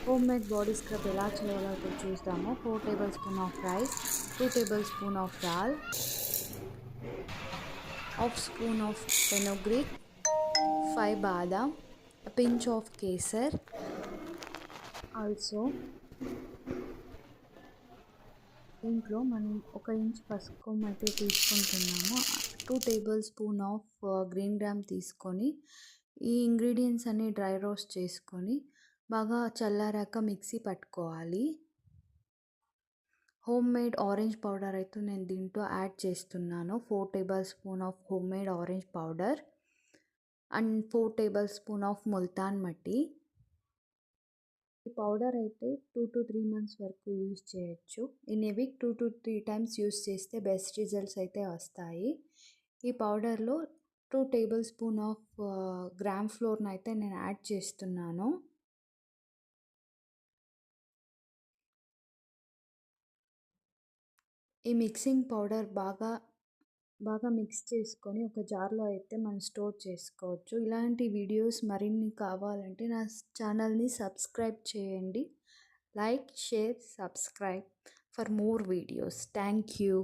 Home made body scrub ఎలా చేయాలో ఇప్పుడు చూద్దాము. 4 tablespoon of rice, 2 tablespoon of dal, half spoon of fenugreek, 5 badam, a pinch of kesar. Also దీంట్లో మనం 1 inch పసుపు అయితే తీసుకుంటున్నాము. 2 tablespoon of green gram తీసుకొని ఈ ఇంగ్రీడియంట్స్ అన్ని డ్రై రోస్ట్ చేసుకొని బాగా చల్లారాక మిక్సీ పట్టుకోవాలి. హోమ్ మేడ్ ఆరెంజ్ పౌడర్ అయితే నేను దీంట్లో యాడ్ చేస్తున్నాను. 4 tablespoon of home made orange powder and 4 tablespoon of Multan మట్టి. ఈ పౌడర్ అయితే 2 to 3 మంత్స్ వరకు యూజ్ చేయొచ్చు. In a week 2 to 3 times use చేస్తే బెస్ట్ రిజల్ట్స్ అయితే వస్తాయి. ఈ పౌడర్లో 2 టేబుల్ స్పూన్ ఆఫ్ గ్రామ్ ఫ్లోర్ని అయితే నేను యాడ్ చేస్తున్నాను. ఈ మిక్సింగ్ పౌడర్ బాగా మిక్స్ చేసుకొని ఒక జార్లో అయితే మనం స్టోర్ చేసుకోవచ్చు. ఇలాంటి వీడియోస్ మరిన్ని కావాలంటే నా ఛానల్ని సబ్స్క్రైబ్ చేయండి. Like, share, subscribe for more videos. Thank you.